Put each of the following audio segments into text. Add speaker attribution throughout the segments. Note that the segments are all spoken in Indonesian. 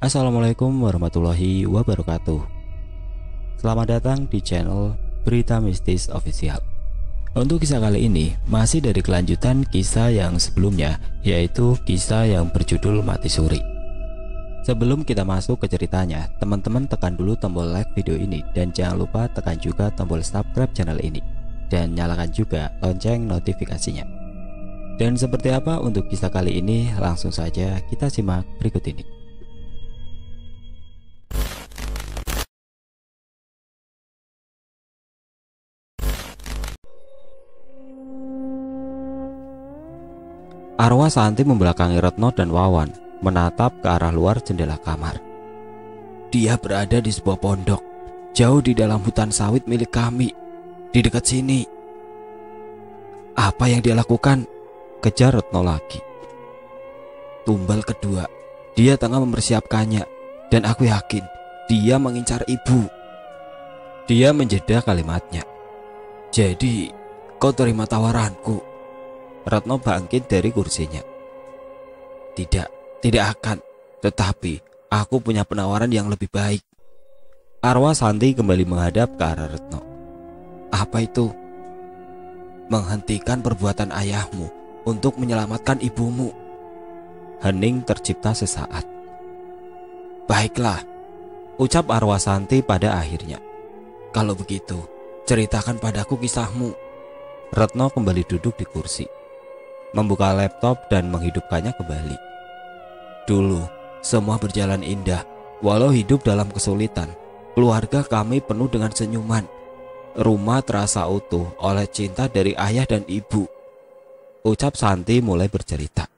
Speaker 1: Assalamualaikum warahmatullahi wabarakatuh. Selamat datang di channel Berita Mistis Official. Untuk kisah kali ini masih dari kelanjutan kisah yang sebelumnya, yaitu kisah yang berjudul Mati Suri. Sebelum kita masuk ke ceritanya, teman-teman tekan dulu tombol like video ini dan jangan lupa tekan juga tombol subscribe channel ini dan nyalakan juga lonceng notifikasinya. Dan seperti apa untuk kisah kali ini, langsung saja kita simak berikut ini. Arwah Santi membelakangi Retno dan Wawan, menatap ke arah luar jendela kamar. Dia berada di sebuah pondok, jauh di dalam hutan sawit milik kami, di dekat sini. Apa yang dia lakukan? Kejar Retno lagi. Tumbal kedua, dia tengah mempersiapkannya, dan aku yakin dia mengincar ibu. Dia menjeda kalimatnya. Jadi, kau terima tawaranku? Retno bangkit dari kursinya. Tidak akan. Tetapi aku punya penawaran yang lebih baik. Arwah Santi kembali menghadap ke arah Retno. Apa itu? Menghentikan perbuatan ayahmu untuk menyelamatkan ibumu. Hening tercipta sesaat. Baiklah, ucap Arwah Santi pada akhirnya. Kalau begitu, ceritakan padaku kisahmu. Retno kembali duduk di kursi, membuka laptop dan menghidupkannya kembali. Dulu, semua berjalan indah. Walau hidup dalam kesulitan, keluarga kami penuh dengan senyuman. Rumah terasa utuh oleh cinta dari ayah dan ibu. Ucap Santi mulai bercerita.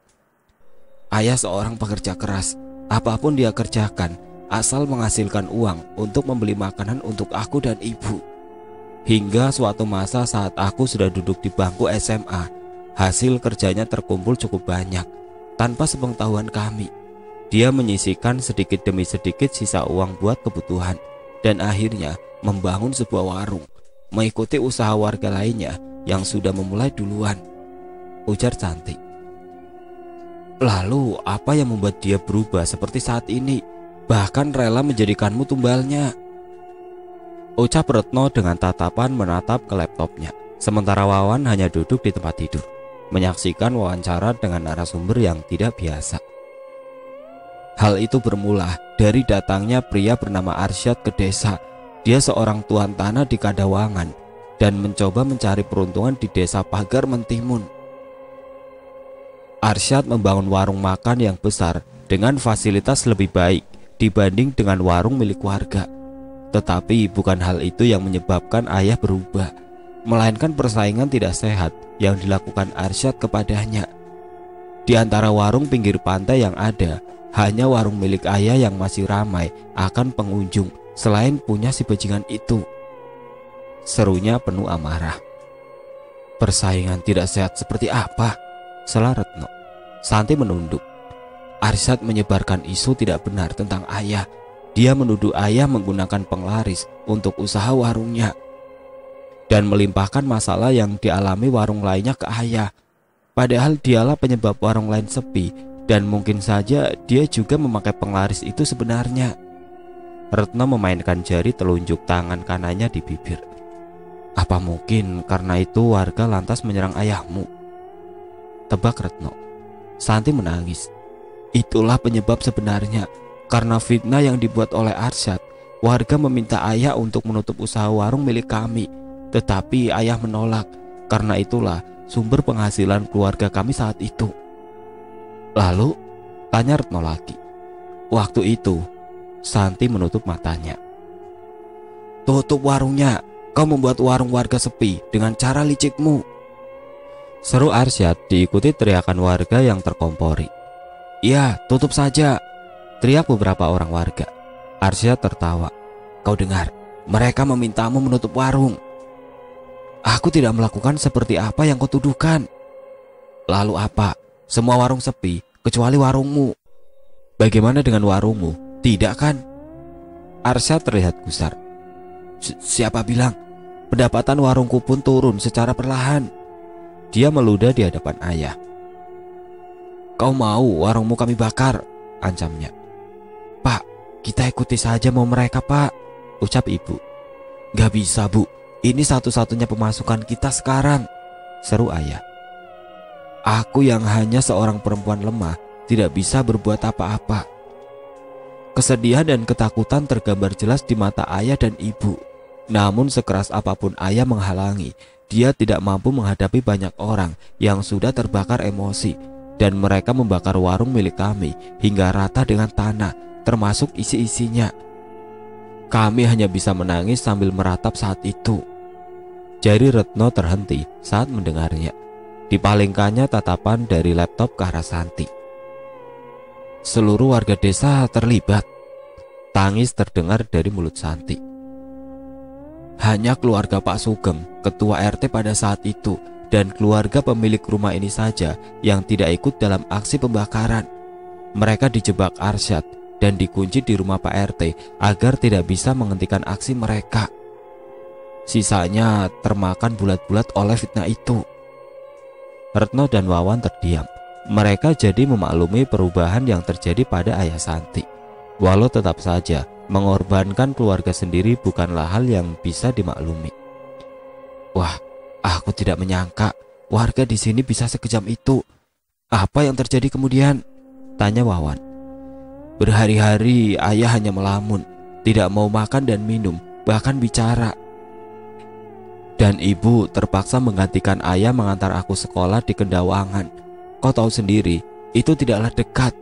Speaker 1: Ayah seorang pekerja keras. Apapun dia kerjakan, asal menghasilkan uang untuk membeli makanan untuk aku dan ibu. Hingga suatu masa saat aku sudah duduk di bangku SMA, hasil kerjanya terkumpul cukup banyak. Tanpa sepengetahuan kami, dia menyisihkan sedikit demi sedikit sisa uang buat kebutuhan, dan akhirnya membangun sebuah warung, mengikuti usaha warga lainnya yang sudah memulai duluan. Ujar Santi. Lalu apa yang membuat dia berubah seperti saat ini, bahkan rela menjadikanmu tumbalnya? Ucap Retno dengan tatapan menatap ke laptopnya, sementara Wawan hanya duduk di tempat tidur, menyaksikan wawancara dengan narasumber yang tidak biasa. Hal itu bermula dari datangnya pria bernama Arsyad ke desa. Dia seorang tuan tanah di Kadawangan dan mencoba mencari peruntungan di desa Pagar Mentimun. Arsyad membangun warung makan yang besar dengan fasilitas lebih baik dibanding dengan warung milik warga. Tetapi bukan hal itu yang menyebabkan ayah berubah, melainkan persaingan tidak sehat yang dilakukan Arsyad kepadanya. Di antara warung pinggir pantai yang ada, hanya warung milik ayah yang masih ramai akan pengunjung selain punya si bajingan itu. Serunya penuh amarah. Persaingan tidak sehat seperti apa? Sela Retno. Santi menunduk. Arsyad menyebarkan isu tidak benar tentang ayah. Dia menuduh ayah menggunakan penglaris untuk usaha warungnya dan melimpahkan masalah yang dialami warung lainnya ke ayah. Padahal dialah penyebab warung lain sepi, dan mungkin saja dia juga memakai penglaris itu sebenarnya. Retno memainkan jari telunjuk tangan kanannya di bibir. Apa mungkin karena itu warga lantas menyerang ayahmu? Tebak Retno. Santi menangis. Itulah penyebab sebenarnya. Karena fitnah yang dibuat oleh Arsyad, warga meminta ayah untuk menutup usaha warung milik kami. Tetapi ayah menolak. Karena itulah sumber penghasilan keluarga kami saat itu. Lalu, tanya Retno lagi. Waktu itu, Santi menutup matanya. Tutup warungnya. Kau membuat warung warga sepi dengan cara licikmu. Seru Arsyad diikuti teriakan warga yang terkompori. Iya, tutup saja, teriak beberapa orang warga. Arsyad tertawa. Kau dengar, mereka memintamu menutup warung. Aku tidak melakukan seperti apa yang kau tuduhkan. Lalu apa? Semua warung sepi kecuali warungmu. Bagaimana dengan warungmu? Tidak kan? Arsyad terlihat gusar. Siapa bilang? Pendapatan warungku pun turun secara perlahan. Dia meludah di hadapan ayah. Kau mau warungmu kami bakar? Ancamnya. Pak, kita ikuti saja mau mereka, Pak, ucap ibu. Gak bisa, Bu, ini satu-satunya pemasukan kita sekarang, seru ayah. Aku yang hanya seorang perempuan lemah tidak bisa berbuat apa-apa. Kesedihan dan ketakutan tergambar jelas di mata ayah dan ibu. Namun sekeras apapun ayah menghalangi, dia tidak mampu menghadapi banyak orang yang sudah terbakar emosi, dan mereka membakar warung milik kami hingga rata dengan tanah, termasuk isi-isinya. Kami hanya bisa menangis sambil meratap saat itu. Jari Retno terhenti saat mendengarnya. Dipalingkannya tatapan dari laptop ke arah Santi. Seluruh warga desa terlibat. Tangis terdengar dari mulut Santi. Hanya keluarga Pak Sugeng, ketua RT pada saat itu, dan keluarga pemilik rumah ini saja yang tidak ikut dalam aksi pembakaran. Mereka dijebak Arsyad dan dikunci di rumah Pak RT agar tidak bisa menghentikan aksi mereka. Sisanya termakan bulat-bulat oleh fitnah itu. Retno dan Wawan terdiam. Mereka jadi memaklumi perubahan yang terjadi pada ayah Santi. Walau tetap saja mengorbankan keluarga sendiri bukanlah hal yang bisa dimaklumi. Wah, aku tidak menyangka warga di sini bisa sekejam itu. Apa yang terjadi kemudian? Tanya Wawan. Berhari-hari ayah hanya melamun, tidak mau makan dan minum, bahkan bicara. Dan ibu terpaksa menggantikan ayah mengantar aku sekolah di Kendawangan. Kau tahu sendiri, itu tidaklah dekat.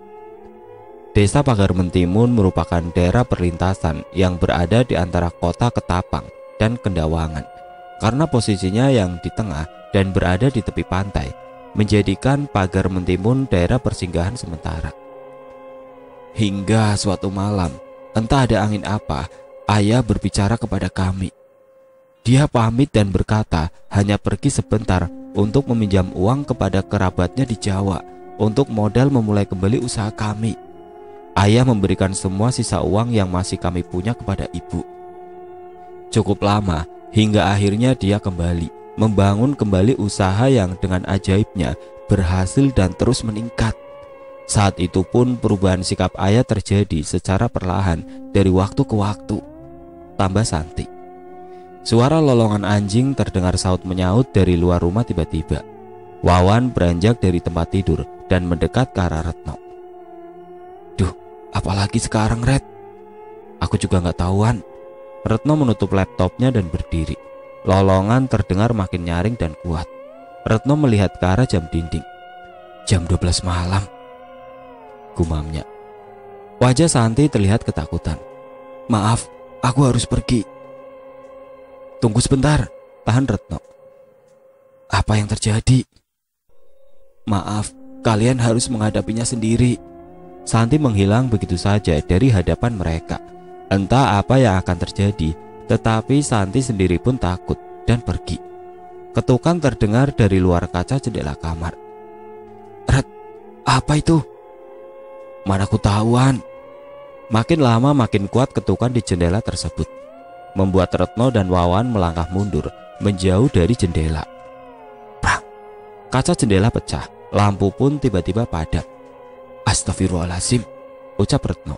Speaker 1: Desa Pagar Mentimun merupakan daerah perlintasan yang berada di antara kota Ketapang dan Kendawangan. Karena posisinya yang di tengah dan berada di tepi pantai, menjadikan Pagar Mentimun daerah persinggahan sementara. Hingga suatu malam, entah ada angin apa, ayah berbicara kepada kami. Dia pamit dan berkata hanya pergi sebentar untuk meminjam uang kepada kerabatnya di Jawa untuk modal memulai kembali usaha kami. Ayah memberikan semua sisa uang yang masih kami punya kepada ibu. Cukup lama hingga akhirnya dia kembali membangun kembali usaha yang dengan ajaibnya berhasil dan terus meningkat. Saat itu pun perubahan sikap ayah terjadi secara perlahan dari waktu ke waktu. Tambah Santi. Suara lolongan anjing terdengar saut menyaut dari luar rumah tiba-tiba. Wawan beranjak dari tempat tidur dan mendekat ke arah Retno. Duh, apalagi sekarang, Red? Aku juga gak tahuan. Retno menutup laptopnya dan berdiri. Lolongan terdengar makin nyaring dan kuat. Retno melihat ke arah jam dinding. Jam 12 malam, gumamnya. Wajah Santi terlihat ketakutan. Maaf, aku harus pergi. Tunggu sebentar, tahan Retno. Apa yang terjadi? Maaf, kalian harus menghadapinya sendiri. Santi menghilang begitu saja dari hadapan mereka. Entah apa yang akan terjadi, tetapi Santi sendiri pun takut dan pergi. Ketukan terdengar dari luar kaca jendela kamar. Red, apa itu? Mana ku tahuan. Makin lama makin kuat ketukan di jendela tersebut, membuat Retno dan Wawan melangkah mundur menjauh dari jendela. Prang! Kaca jendela pecah, lampu pun tiba-tiba padam. Astagfirullahaladzim, ucap Retno.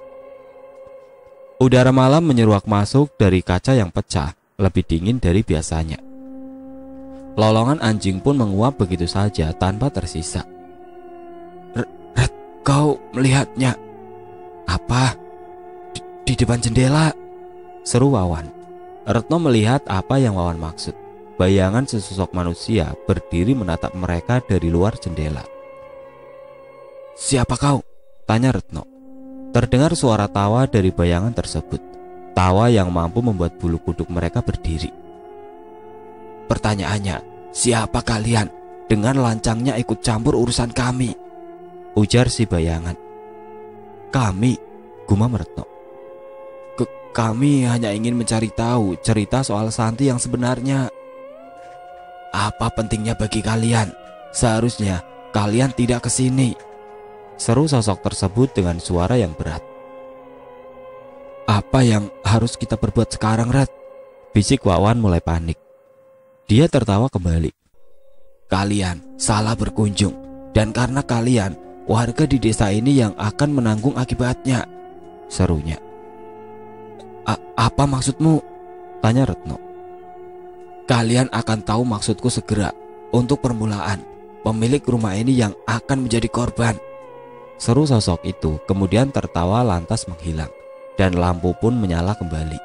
Speaker 1: Udara malam menyeruak masuk dari kaca yang pecah, lebih dingin dari biasanya. Lolongan anjing pun menguap begitu saja tanpa tersisa. Red, kau melihatnya? Apa? Di depan jendela, seru Wawan. Retno melihat apa yang Wawan maksud. Bayangan sesosok manusia berdiri menatap mereka dari luar jendela. Siapa kau? Tanya Retno. Terdengar suara tawa dari bayangan tersebut. Tawa yang mampu membuat bulu kuduk mereka berdiri. Pertanyaannya, siapa kalian dengan lancangnya ikut campur urusan kami? Ujar si bayangan. Kami, gumam Retno. Kami hanya ingin mencari tahu cerita soal Santi yang sebenarnya. Apa pentingnya bagi kalian? Seharusnya kalian tidak ke sini, seru sosok tersebut dengan suara yang berat. Apa yang harus kita perbuat sekarang, Red? Bisik Wawan mulai panik. Dia tertawa kembali. Kalian salah berkunjung, dan karena kalian warga di desa ini yang akan menanggung akibatnya. serunya. Apa maksudmu? Tanya Retno. Kalian akan tahu maksudku segera. Untuk permulaan, pemilik rumah ini yang akan menjadi korban, seru sosok itu, kemudian tertawa lantas menghilang, dan lampu pun menyala kembali.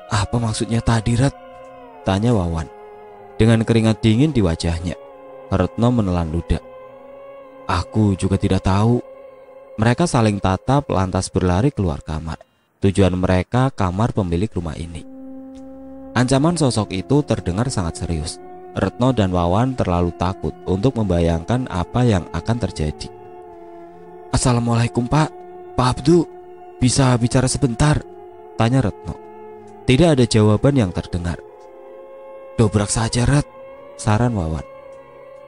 Speaker 1: Apa maksudnya tadi, Ret? Tanya Wawan, dengan keringat dingin di wajahnya. Retno menelan ludah. Aku juga tidak tahu. Mereka saling tatap lantas berlari keluar kamar. Tujuan mereka kamar pemilik rumah ini. Ancaman sosok itu terdengar sangat serius. Retno dan Wawan terlalu takut untuk membayangkan apa yang akan terjadi. Assalamualaikum Pak Abdu, bisa bicara sebentar? Tanya Retno. Tidak ada jawaban yang terdengar. Dobrak saja Ret, saran Wawan.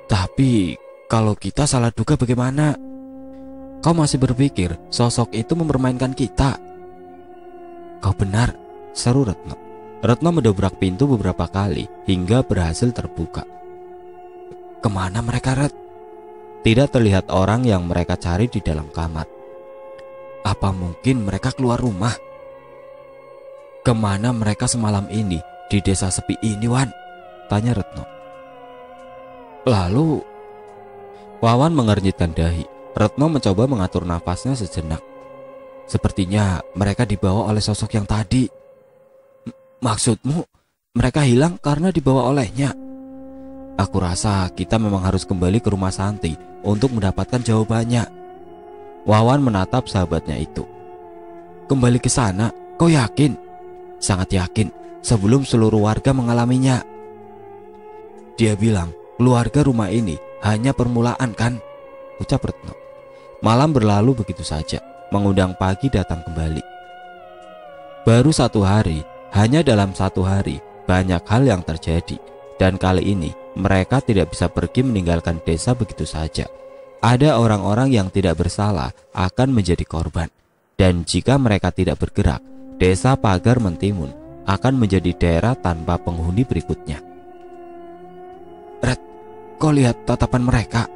Speaker 1: Tapi kalau kita salah duga bagaimana? Kau masih berpikir sosok itu mempermainkan kita? Kau benar, seru Retno. Retno mendobrak pintu beberapa kali hingga berhasil terbuka. Kemana mereka, Ret? Tidak terlihat orang yang mereka cari di dalam kamar. Apa mungkin mereka keluar rumah? Kemana mereka semalam ini di desa sepi ini, Wan? Tanya Retno. Lalu Wawan mengernyitkan dahi. Retno mencoba mengatur nafasnya sejenak. Sepertinya mereka dibawa oleh sosok yang tadi. Maksudmu mereka hilang karena dibawa olehnya? Aku rasa kita memang harus kembali ke rumah Santi untuk mendapatkan jawabannya. Wawan menatap sahabatnya itu. Kembali ke sana, kau yakin? Sangat yakin, sebelum seluruh warga mengalaminya. Dia bilang keluarga rumah ini hanya permulaan kan? Ucap Retno. Malam berlalu begitu saja, mengundang pagi datang kembali. Baru 1 hari. Hanya dalam 1 hari banyak hal yang terjadi, dan kali ini mereka tidak bisa pergi meninggalkan desa begitu saja. Ada orang-orang yang tidak bersalah akan menjadi korban, dan jika mereka tidak bergerak, desa Pagar Mentimun akan menjadi daerah tanpa penghuni berikutnya. Red, kau lihat tatapan mereka?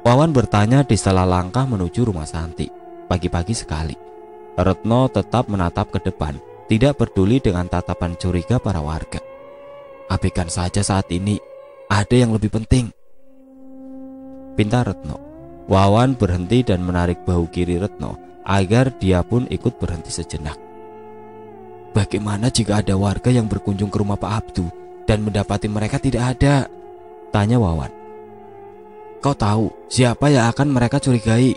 Speaker 1: Wawan bertanya di sela langkah menuju rumah Santi. Pagi-pagi sekali. Retno tetap menatap ke depan, tidak peduli dengan tatapan curiga para warga. Abaikan saja saat ini, ada yang lebih penting, pinta Retno. Wawan berhenti dan menarik bahu kiri Retno agar dia pun ikut berhenti sejenak. Bagaimana jika ada warga yang berkunjung ke rumah Pak Abdu dan mendapati mereka tidak ada? Tanya Wawan. Kau tahu siapa yang akan mereka curigai?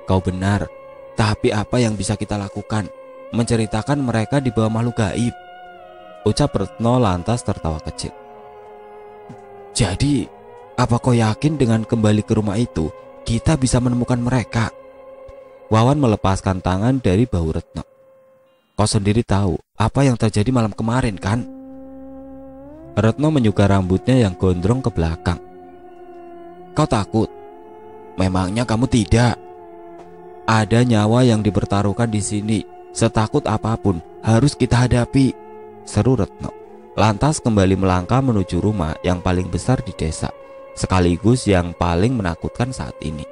Speaker 1: Kau benar, tapi apa yang bisa kita lakukan? Menceritakan mereka di bawah makhluk gaib, ucap Retno lantas tertawa kecil. Jadi, apa kau yakin dengan kembali ke rumah itu kita bisa menemukan mereka? Wawan melepaskan tangan dari bahu Retno. Kau sendiri tahu apa yang terjadi malam kemarin kan? Retno menyuka rambutnya yang gondrong ke belakang. Kau takut? Memangnya kamu tidak? Ada nyawa yang dipertaruhkan di sini. Setakut apapun harus kita hadapi, seru Retno. Lantas kembali melangkah menuju rumah yang paling besar di desa, sekaligus yang paling menakutkan saat ini.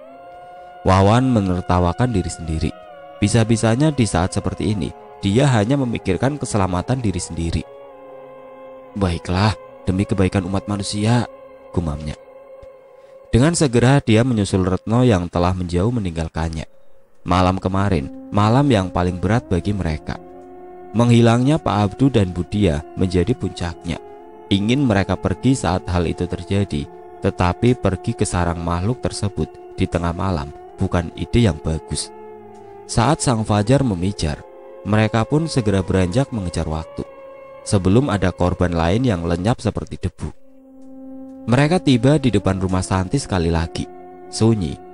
Speaker 1: Wawan menertawakan diri sendiri. Bisa-bisanya di saat seperti ini dia hanya memikirkan keselamatan diri sendiri. Baiklah, demi kebaikan umat manusia, gumamnya. Dengan segera dia menyusul Retno yang telah menjauh meninggalkannya. Malam kemarin, malam yang paling berat bagi mereka. Menghilangnya Pak Abdu dan Budia menjadi puncaknya. Ingin mereka pergi saat hal itu terjadi, tetapi pergi ke sarang makhluk tersebut di tengah malam bukan ide yang bagus. Saat sang fajar memijar, mereka pun segera beranjak mengejar waktu, sebelum ada korban lain yang lenyap seperti debu. Mereka tiba di depan rumah Santi sekali lagi, sunyi.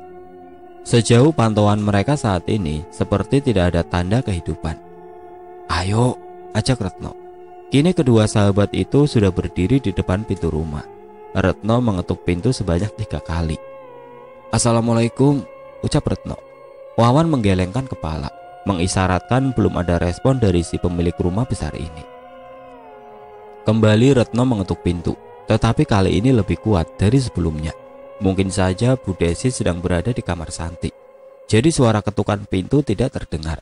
Speaker 1: Sejauh pantauan mereka saat ini seperti tidak ada tanda kehidupan. Ayo, ajak Retno. Kini kedua sahabat itu sudah berdiri di depan pintu rumah. Retno mengetuk pintu sebanyak 3 kali. Assalamualaikum, ucap Retno. Wawan menggelengkan kepala, mengisyaratkan belum ada respon dari si pemilik rumah besar ini. Kembali Retno mengetuk pintu, tetapi kali ini lebih kuat dari sebelumnya. Mungkin saja Bu Desi sedang berada di kamar Santi. Jadi suara ketukan pintu tidak terdengar.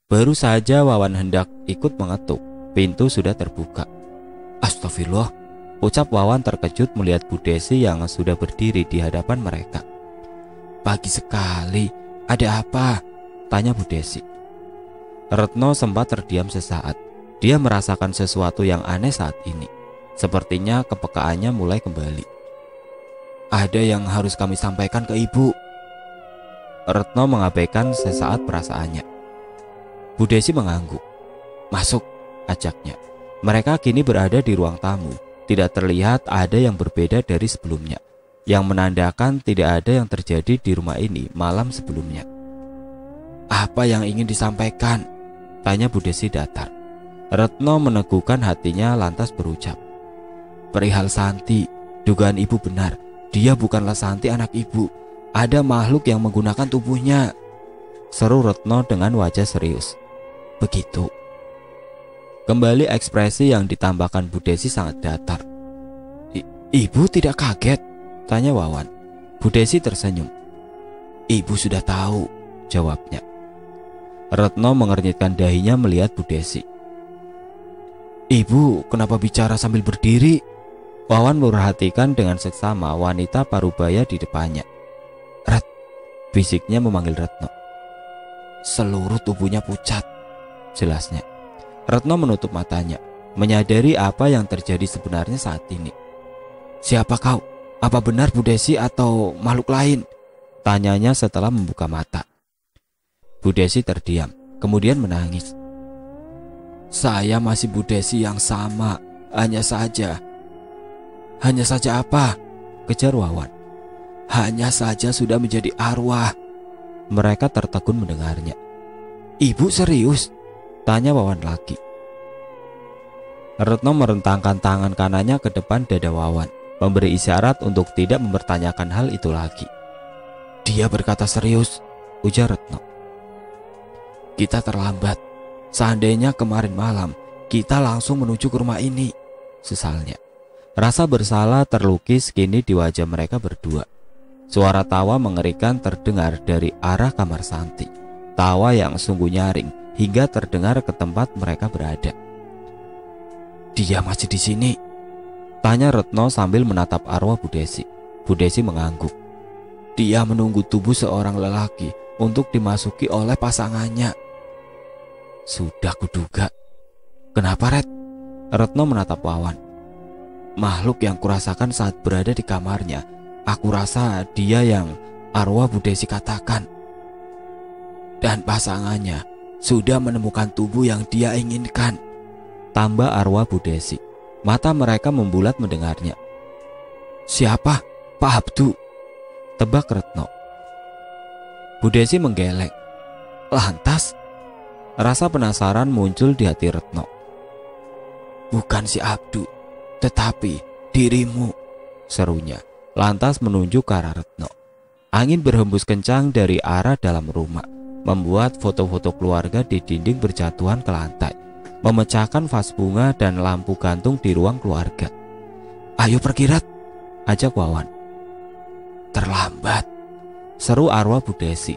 Speaker 1: Baru saja Wawan hendak ikut mengetuk, pintu sudah terbuka. Astagfirullah, ucap Wawan terkejut melihat Bu Desi yang sudah berdiri di hadapan mereka. Pagi sekali, ada apa? Tanya Bu Desi. Retno sempat terdiam sesaat. Dia merasakan sesuatu yang aneh saat ini. Sepertinya kepekaannya mulai kembali. Ada yang harus kami sampaikan ke ibu. Retno mengabaikan sesaat perasaannya. Bu Desi mengangguk. Masuk, ajaknya. Mereka kini berada di ruang tamu. Tidak terlihat ada yang berbeda dari sebelumnya, yang menandakan tidak ada yang terjadi di rumah ini malam sebelumnya. Apa yang ingin disampaikan? Tanya Bu Desi datar. Retno meneguhkan hatinya lantas berucap. Perihal Santi, dugaan ibu benar. Dia bukanlah Santi anak ibu. Ada makhluk yang menggunakan tubuhnya. Seru Retno dengan wajah serius. Begitu. Kembali ekspresi yang ditambahkan Bu Desi sangat datar. Ibu tidak kaget? Tanya Wawan. Bu Desi tersenyum. Ibu sudah tahu, jawabnya. Retno mengernyitkan dahinya melihat Bu Desi. Ibu kenapa bicara sambil berdiri? Wawan memperhatikan dengan seksama wanita parubaya di depannya. Ret, bisiknya memanggil Retno. Seluruh tubuhnya pucat, jelasnya. Retno menutup matanya, menyadari apa yang terjadi sebenarnya saat ini. Siapa kau? Apa benar Bu Desi atau makhluk lain? Tanyanya setelah membuka mata. Bu Desi terdiam, kemudian menangis. Saya masih Bu Desi yang sama, hanya saja. Hanya saja apa? Kejar Wawan. Hanya saja sudah menjadi arwah. Mereka tertegun mendengarnya. Ibu serius? Tanya Wawan lagi. Retno merentangkan tangan kanannya ke depan dada Wawan, memberi isyarat untuk tidak mempertanyakan hal itu lagi. Dia berkata serius, ujar Retno. Kita terlambat. Seandainya kemarin malam kita langsung menuju ke rumah ini, sesalnya. Rasa bersalah terlukis kini di wajah mereka berdua. Suara tawa mengerikan terdengar dari arah kamar Santi. Tawa yang sungguh nyaring hingga terdengar ke tempat mereka berada. Dia masih di sini? Tanya Retno sambil menatap arwah Bu Desi. Bu Desi mengangguk. Dia menunggu tubuh seorang lelaki untuk dimasuki oleh pasangannya. Sudah kuduga. Kenapa, Red? Retno menatap Wawan. Makhluk yang kurasakan saat berada di kamarnya, aku rasa dia yang arwah Bu Desi katakan. Dan pasangannya sudah menemukan tubuh yang dia inginkan, tambah arwah Bu Desi. Mata mereka membulat mendengarnya. Siapa? Pak Abdu, tebak Retno. Bu Desi menggeleng. Lantas rasa penasaran muncul di hati Retno. Bukan si Abdu, tetapi dirimu, serunya. Lantas menunjuk ke arah Retno. Angin berhembus kencang dari arah dalam rumah, membuat foto-foto keluarga di dinding berjatuhan ke lantai, memecahkan vas bunga dan lampu gantung di ruang keluarga. Ayo pergi, Ret, ajak Wawan. Terlambat, seru arwah Bu Desi.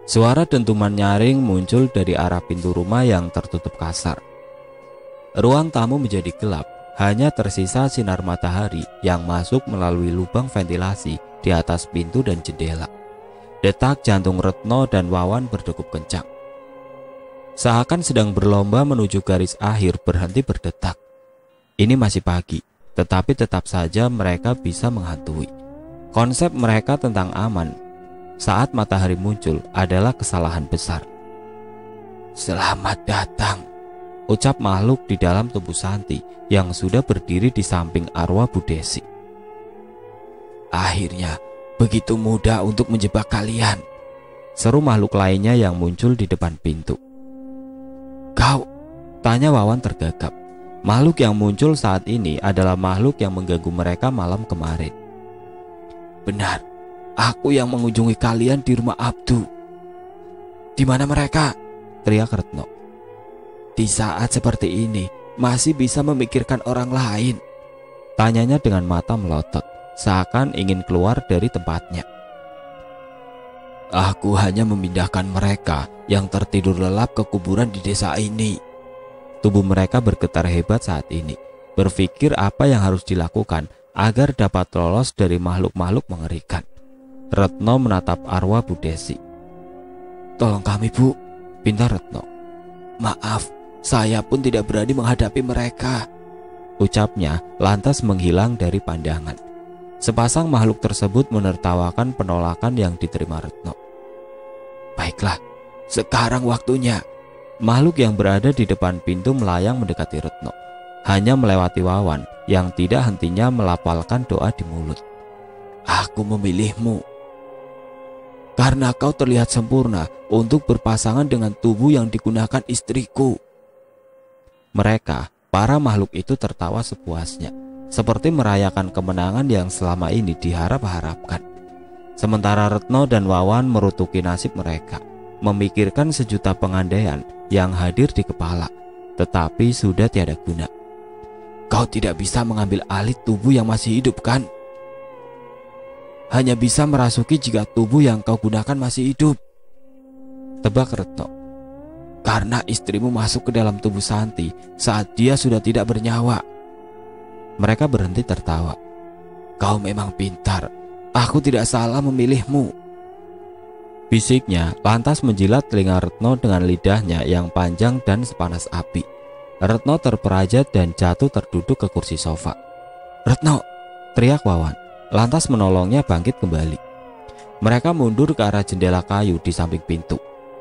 Speaker 1: Suara dentuman nyaring muncul dari arah pintu rumah yang tertutup kasar. Ruang tamu menjadi gelap, hanya tersisa sinar matahari yang masuk melalui lubang ventilasi di atas pintu dan jendela. Detak jantung Retno dan Wawan berdegup kencang. Seakan sedang berlomba menuju garis akhir berhenti berdetak. Ini masih pagi, tetapi tetap saja mereka bisa menghantui. Konsep mereka tentang aman saat matahari muncul adalah kesalahan besar. Selamat datang, ucap makhluk di dalam tubuh Santi yang sudah berdiri di samping arwah Bu Desi. Akhirnya begitu mudah untuk menjebak kalian, seru makhluk lainnya yang muncul di depan pintu. Kau? Tanya Wawan tergagap. Makhluk yang muncul saat ini adalah makhluk yang mengganggu mereka malam kemarin. Benar, aku yang mengunjungi kalian di rumah Abdu. Di mana mereka? Teriak Retno. Di saat seperti ini masih bisa memikirkan orang lain, tanyanya dengan mata melotot, seakan ingin keluar dari tempatnya. Aku hanya memindahkan mereka yang tertidur lelap ke kuburan di desa ini. Tubuh mereka bergetar hebat saat ini, berpikir apa yang harus dilakukan agar dapat lolos dari makhluk-makhluk mengerikan. Retno menatap arwah Bu Desi. Tolong kami, Bu, pinta Retno. Maaf, saya pun tidak berani menghadapi mereka, ucapnya lantas menghilang dari pandangan. Sepasang makhluk tersebut menertawakan penolakan yang diterima Retno. Baiklah, sekarang waktunya. Makhluk yang berada di depan pintu melayang mendekati Retno, hanya melewati Wawan yang tidak hentinya melafalkan doa di mulut. Aku memilihmu karena kau terlihat sempurna untuk berpasangan dengan tubuh yang digunakan istriku. Mereka, para makhluk itu tertawa sepuasnya, seperti merayakan kemenangan yang selama ini diharap-harapkan. Sementara Retno dan Wawan merutuki nasib mereka, memikirkan sejuta pengandaian yang hadir di kepala, tetapi sudah tiada guna. Kau tidak bisa mengambil alih tubuh yang masih hidup, kan? Hanya bisa merasuki jika tubuh yang kau gunakan masih hidup, tebak Retno. Karena istrimu masuk ke dalam tubuh Santi saat dia sudah tidak bernyawa. Mereka berhenti tertawa. Kau memang pintar, aku tidak salah memilihmu, bisiknya lantas menjilat telinga Retno dengan lidahnya yang panjang dan sepanas api. Retno terperajat dan jatuh terduduk ke kursi sofa. Retno, teriak Wawan, lantas menolongnya bangkit kembali. Mereka mundur ke arah jendela kayu di samping pintu,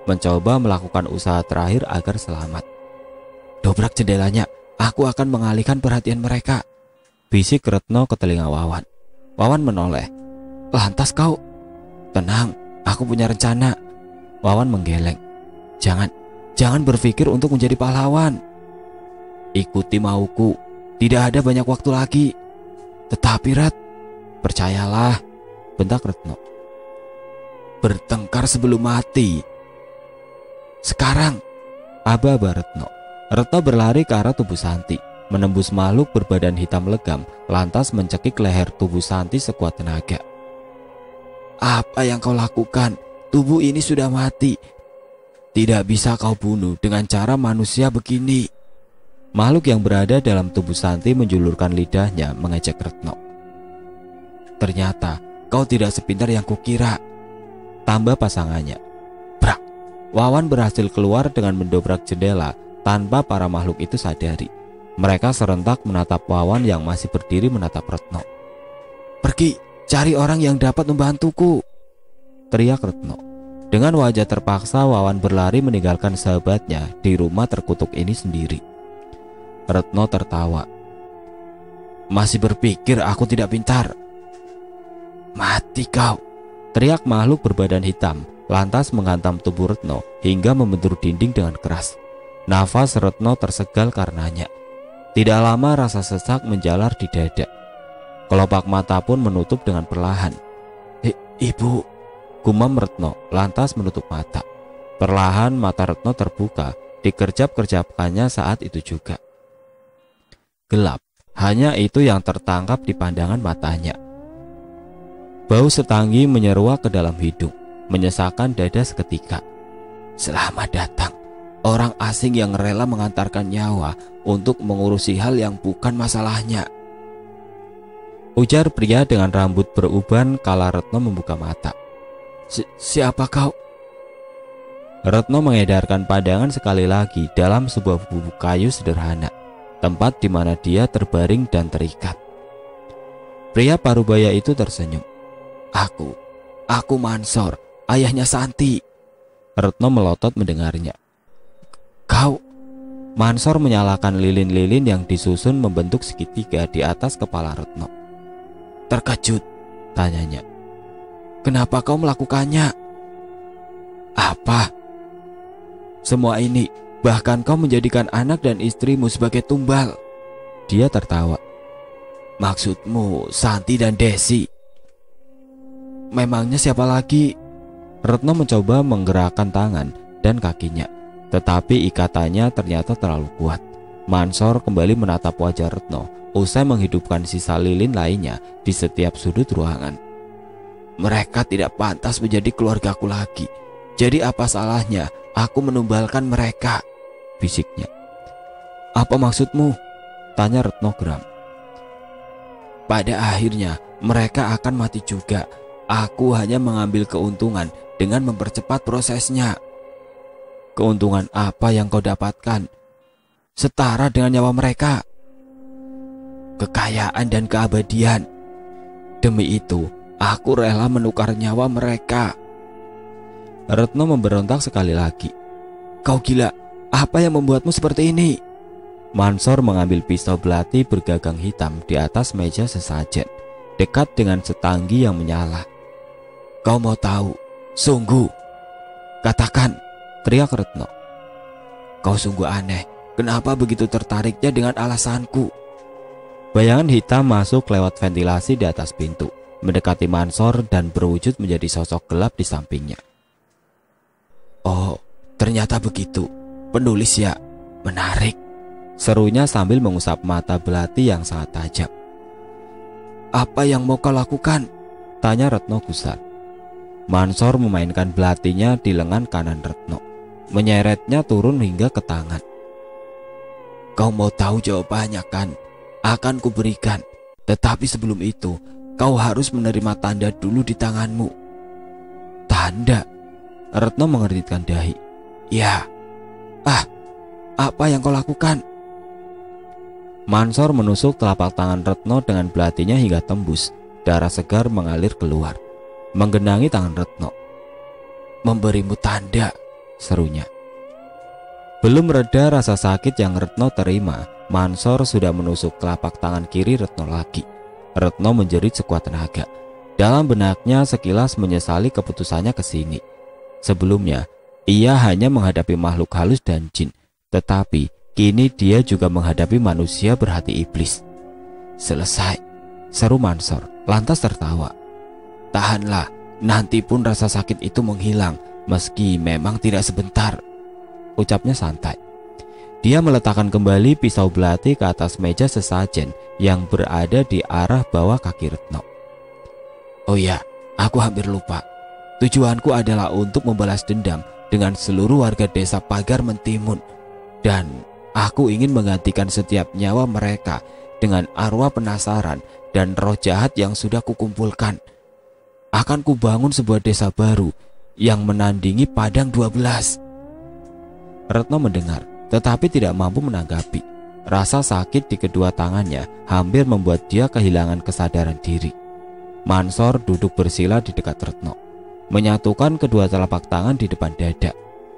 Speaker 1: mencoba melakukan usaha terakhir agar selamat. Dobrak jendelanya, aku akan mengalihkan perhatian mereka, bisik Retno ke telinga Wawan. Wawan menoleh. Lantas kau? Tenang, aku punya rencana. Wawan menggeleng. Jangan berpikir untuk menjadi pahlawan. Ikuti mauku, tidak ada banyak waktu lagi. Tetapi Ret, percayalah, bentak Retno. Bertengkar sebelum mati. Sekarang, aba-aba Retno. Retno berlari ke arah tubuh Santi, menembus makhluk berbadan hitam legam, lantas mencekik leher tubuh Santi sekuat tenaga. Apa yang kau lakukan? Tubuh ini sudah mati. Tidak bisa kau bunuh dengan cara manusia begini. Makhluk yang berada dalam tubuh Santi menjulurkan lidahnya mengejek Retno. Ternyata kau tidak sepintar yang kukira, tambah pasangannya. Brak! Wawan berhasil keluar dengan mendobrak jendela tanpa para makhluk itu sadari. Mereka serentak menatap Wawan yang masih berdiri menatap Retno. Pergi, cari orang yang dapat membantuku, teriak Retno. Dengan wajah terpaksa Wawan berlari meninggalkan sahabatnya di rumah terkutuk ini sendiri. Retno tertawa. Masih berpikir aku tidak pintar? Mati kau, teriak makhluk berbadan hitam, lantas menghantam tubuh Retno hingga membentur dinding dengan keras. Nafas Retno tersegal karenanya. Tidak lama rasa sesak menjalar di dada. Kelopak mata pun menutup dengan perlahan. Ibu, gumam Retno lantas menutup mata. Perlahan mata Retno terbuka, dikerjap-kerjapkannya saat itu juga. Gelap, hanya itu yang tertangkap di pandangan matanya. Bau setanggi menyeruak ke dalam hidung, menyesakkan dada seketika. Selamat datang, orang asing yang rela mengantarkan nyawa untuk mengurusi hal yang bukan masalahnya, ujar pria dengan rambut beruban kala Retno membuka mata. Siapa kau? Retno mengedarkan pandangan sekali lagi dalam sebuah bubuk kayu sederhana, tempat di mana dia terbaring dan terikat. Pria parubaya itu tersenyum. Aku Mansor, ayahnya Santi. Retno melotot mendengarnya. Kau? Mansor menyalakan lilin-lilin yang disusun membentuk segitiga di atas kepala Retno. Terkejut, tanyanya. Kenapa kau melakukannya? Apa? Semua ini, bahkan kau menjadikan anak dan istrimu sebagai tumbal. Dia tertawa. Maksudmu Santi dan Desi? Memangnya siapa lagi? Retno mencoba menggerakkan tangan dan kakinya, tetapi ikatannya ternyata terlalu kuat. Mansor kembali menatap wajah Retno, usai menghidupkan sisa lilin lainnya di setiap sudut ruangan. Mereka tidak pantas menjadi keluargaku lagi. Jadi apa salahnya aku menumbalkan mereka? Bisiknya. Apa maksudmu? Tanya Retno geram. Pada akhirnya mereka akan mati juga. Aku hanya mengambil keuntungan dengan mempercepat prosesnya. Keuntungan apa yang kau dapatkan? Setara dengan nyawa mereka. Kekayaan dan keabadian. Demi itu, aku rela menukar nyawa mereka. Retno memberontak sekali lagi. Kau gila, apa yang membuatmu seperti ini? Mansor mengambil pisau belati bergagang hitam di atas meja sesajen, dekat dengan setanggi yang menyala. Kau mau tahu? Sungguh. Katakan, teriak Retno. Kau sungguh aneh, kenapa begitu tertariknya dengan alasanku? Bayangan hitam masuk lewat ventilasi di atas pintu, mendekati Mansor dan berwujud menjadi sosok gelap di sampingnya. Oh, ternyata begitu. Penulis ya, menarik. Serunya sambil mengusap mata belati yang sangat tajam. Apa yang mau kau lakukan? Tanya Retno gusar. Mansor memainkan belatinya di lengan kanan Retno, menyeretnya turun hingga ke tangan. Kau mau tahu jawabannya kan? Akan kuberikan. Tetapi sebelum itu, kau harus menerima tanda dulu di tanganmu. Tanda? Retno mengerutkan dahi. Ya. Apa yang kau lakukan? Mansor menusuk telapak tangan Retno dengan belatinya hingga tembus. Darah segar mengalir keluar, menggenangi tangan Retno. Memberimu tanda, serunya. Belum reda rasa sakit yang Retno terima, Mansor sudah menusuk telapak tangan kiri Retno lagi. Retno menjerit sekuat tenaga. Dalam benaknya sekilas menyesali keputusannya ke sini. Sebelumnya, ia hanya menghadapi makhluk halus dan jin, tetapi kini dia juga menghadapi manusia berhati iblis. Selesai, seru Mansor, lantas tertawa. Tahanlah, nanti pun rasa sakit itu menghilang, meski memang tidak sebentar, ucapnya santai. Dia meletakkan kembali pisau belati ke atas meja sesajen yang berada di arah bawah kaki Retno. Oh ya, aku hampir lupa. Tujuanku adalah untuk membalas dendam dengan seluruh warga desa Pagar Mentimun. Dan aku ingin menggantikan setiap nyawa mereka dengan arwah penasaran dan roh jahat yang sudah kukumpulkan. Akan kubangun sebuah desa baru yang menandingi Padang 12. Retno mendengar, tetapi tidak mampu menanggapi. Rasa sakit di kedua tangannya hampir membuat dia kehilangan kesadaran diri. Mansor duduk bersila di dekat Retno, menyatukan kedua telapak tangan di depan dada.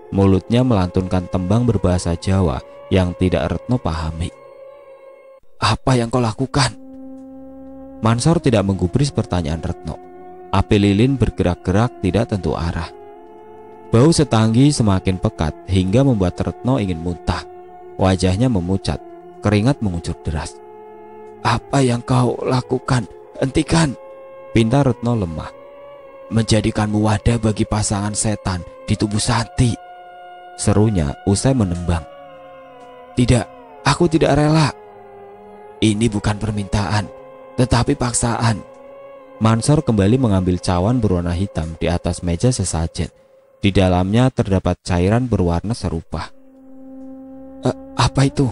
Speaker 1: Mulutnya melantunkan tembang berbahasa Jawa yang tidak Retno pahami. Apa yang kau lakukan? Mansor tidak menggubris pertanyaan Retno. Api lilin bergerak-gerak tidak tentu arah. Bau setanggi semakin pekat hingga membuat Retno ingin muntah. Wajahnya memucat, keringat mengucur deras. Apa yang kau lakukan? Hentikan, pinta Retno lemah. Menjadikanmu wadah bagi pasangan setan di tubuh Santi, serunya usai menembang. Tidak, aku tidak rela. Ini bukan permintaan, tetapi paksaan. Mansor kembali mengambil cawan berwarna hitam di atas meja sesajen. Di dalamnya terdapat cairan berwarna serupa. Apa itu?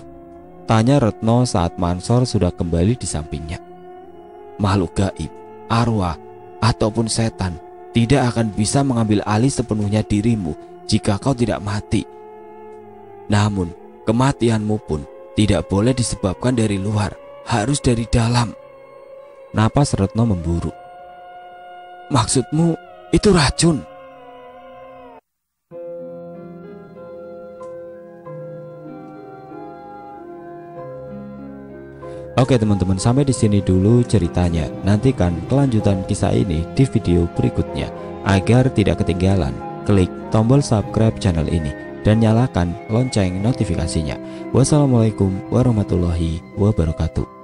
Speaker 1: Tanya Retno saat Mansor sudah kembali di sampingnya. Makhluk gaib, arwah, ataupun setan tidak akan bisa mengambil alih sepenuhnya dirimu jika kau tidak mati. Namun, kematianmu pun tidak boleh disebabkan dari luar, harus dari dalam. Napas Retno memburu. Maksudmu itu racun? Oke teman-teman, sampai di sini dulu ceritanya. Nantikan kelanjutan kisah ini di video berikutnya. Agar tidak ketinggalan, klik tombol subscribe channel ini dan nyalakan lonceng notifikasinya. Wassalamualaikum warahmatullahi wabarakatuh.